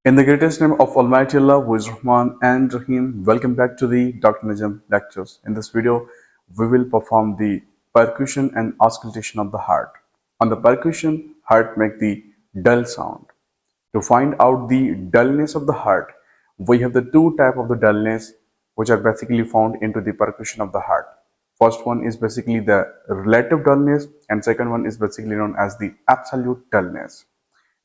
In the greatest name of Almighty Allah, who is Rahman and Rahim, welcome back to the Dr. Najam Lectures. In this video, we will perform the percussion and auscultation of the heart. On the percussion, heart make the dull sound. To find out the dullness of the heart, we have the two type of the dullness which are basically found into the percussion of the heart. First one is basically the relative dullness and second one is basically known as the absolute dullness.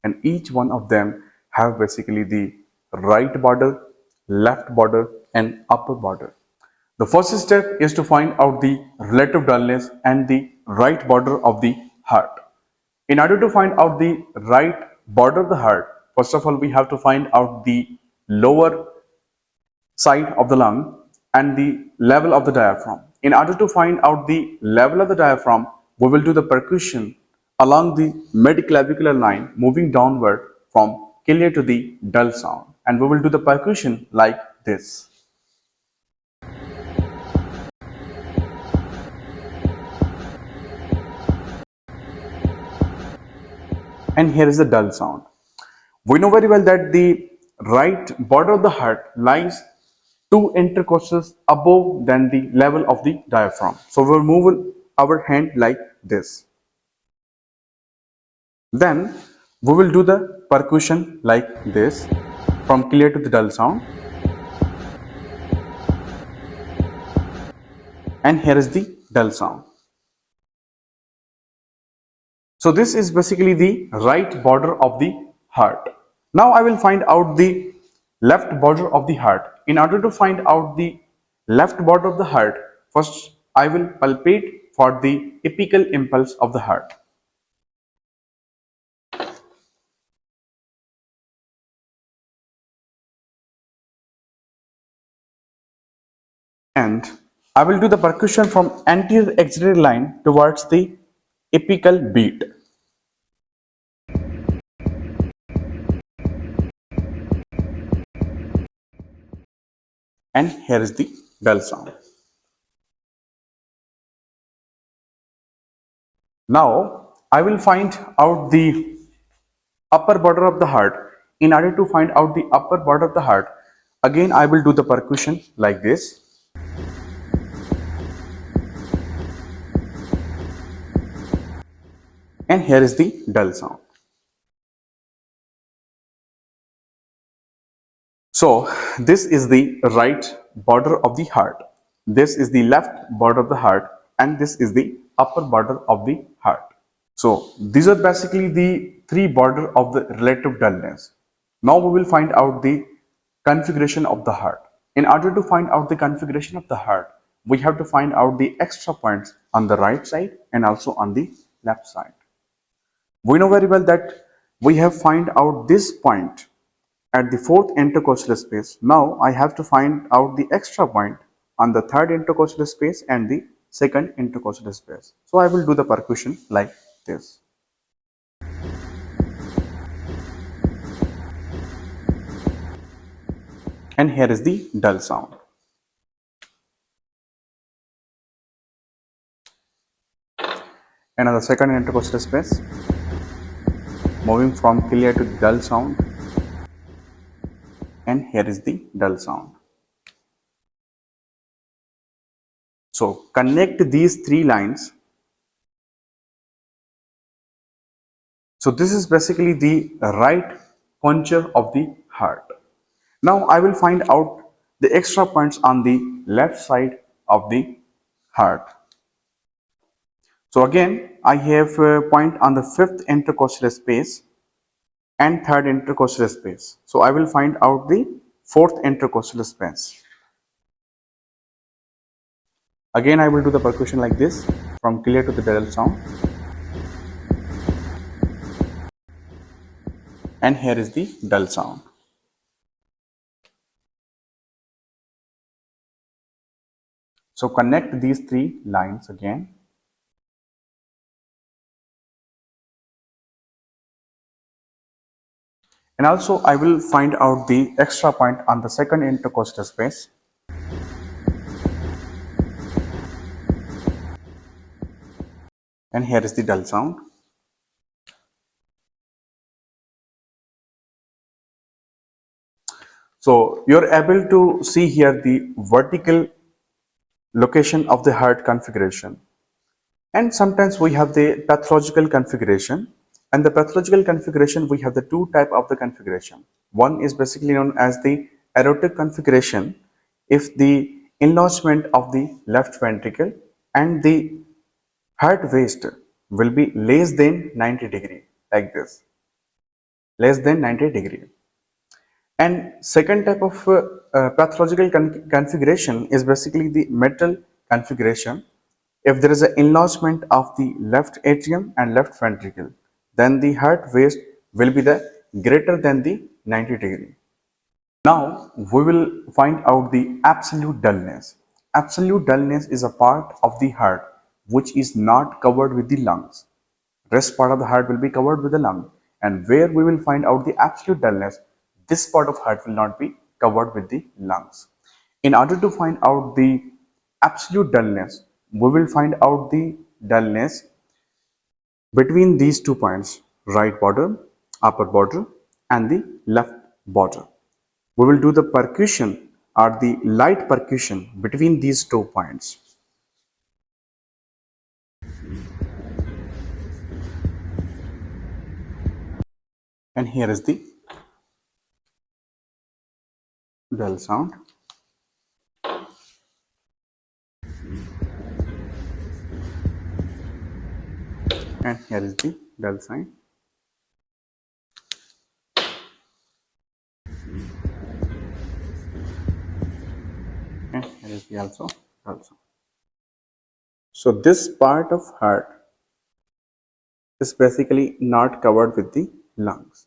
And each one of them have basically the right border, left border and upper border. The first step is to find out the relative dullness and the right border of the heart. In order to find out the right border of the heart, first of all we have to find out the lower side of the lung and the level of the diaphragm. In order to find out the level of the diaphragm, we will do the percussion along the mid-clavicular line moving downward from clear to the dull sound, and we will do the percussion like this. And here is the dull sound. We know very well that the right border of the heart lies two intercostals above than the level of the diaphragm. So we will move our hand like this. Then we will do the percussion like this from clear to the dull sound. And here is the dull sound. So this is basically the right border of the heart. Now I will find out the left border of the heart. In order to find out the left border of the heart, first I will palpate for the apical impulse of the heart. And I will do the percussion from anterior axillary line towards the apical beat. And here is the dull sound. Now I will find out the upper border of the heart. In order to find out the upper border of the heart, again I will do the percussion like this. And here is the dull sound. So this is the right border of the heart, this is the left border of the heart, and this is the upper border of the heart. So these are basically the three border of the relative dullness. Now we will find out the configuration of the heart. In order to find out the configuration of the heart, we have to find out the extra points on the right side and also on the left side. We know very well that we have find out this point at the fourth intercostal space. Now I have to find out the extra point on the third intercostal space and the second intercostal space. So I will do the percussion like this. And here is the dull sound. Another second intercostal space, moving from clear to dull sound, and here is the dull sound. So connect these three lines. So this is basically the right puncture of the heart. Now I will find out the extra points on the left side of the heart. So again I have a point on the fifth intercostal space and third intercostal space. So I will find out the fourth intercostal space. Again I will do the percussion like this from clear to the dull sound. And here is the dull sound. So connect these three lines again. And also I will find out the extra point on the second intercostal space. And here is the dull sound. So you're able to see here the vertical location of the heart configuration. And sometimes we have the pathological configuration. And the pathological configuration, we have the two type of the configuration. One is basically known as the aortic configuration. If the enlargement of the left ventricle and the heart waist will be less than 90 degree, like this, less than 90 degree. And second type of pathological configuration is basically the metal configuration. If there is an enlargement of the left atrium and left ventricle, then the heart waist will be the greater than the 90 degree. Now we will find out the absolute dullness. Absolute dullness is a part of the heart which is not covered with the lungs. Rest part of the heart will be covered with the lung, and where we will find out the absolute dullness, this part of heart will not be covered with the lungs. In order to find out the absolute dullness, we will find out the dullness between these 2 points, right border, upper border, and the left border. We will do the percussion or the light percussion between these 2 points. And here is the dull sound. And here is the dull sign. And here is the also dull sound. So this part of heart is basically not covered with the lungs.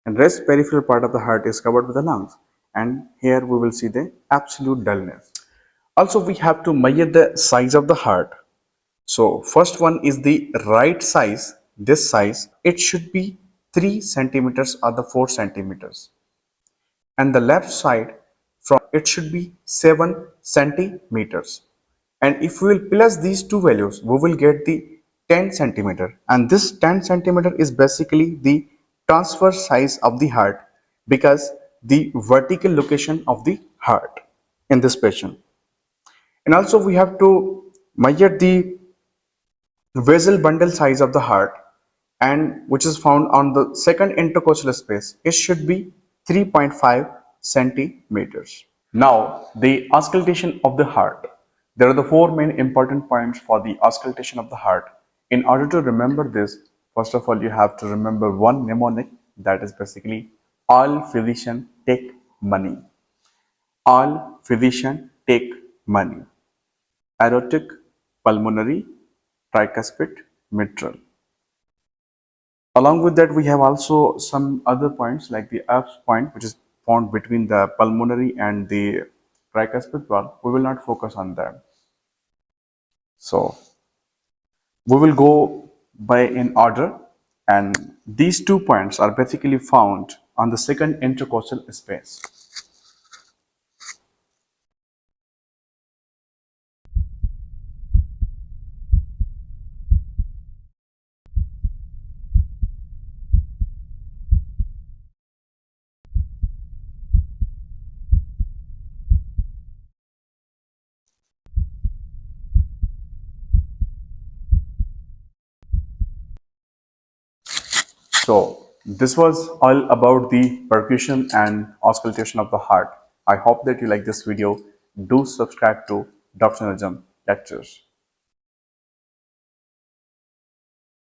And rest peripheral part of the heart is covered with the lungs. And here we will see the absolute dullness. Also, we have to measure the size of the heart. So first one is the right size. This size, it should be 3 centimeters or the 4 centimeters. And the left side, from it should be 7 centimeters. And if we will plus these two values, we will get the 10 centimeter. And this 10 centimeter is basically the transverse size of the heart, because the vertical location of the heart in this patient. And also we have to measure the vessel bundle size of the heart, and which is found on the second intercostal space. It should be 3.5 centimeters. Now, the auscultation of the heart. There are the four main important points for the auscultation of the heart. In order to remember this, first of all, you have to remember one mnemonic, that is basically all physician take money. All physician take money. Aortic, pulmonary, tricuspid, mitral. Along with that, we have also some other points like the F point, which is found between the pulmonary and the tricuspid valve. We will not focus on them. So we will go by in order, and these 2 points are basically found on the second intercostal space. So this was all about the percussion and auscultation of the heart. I hope that you like this video. Do subscribe to Dr. Najam Lectures.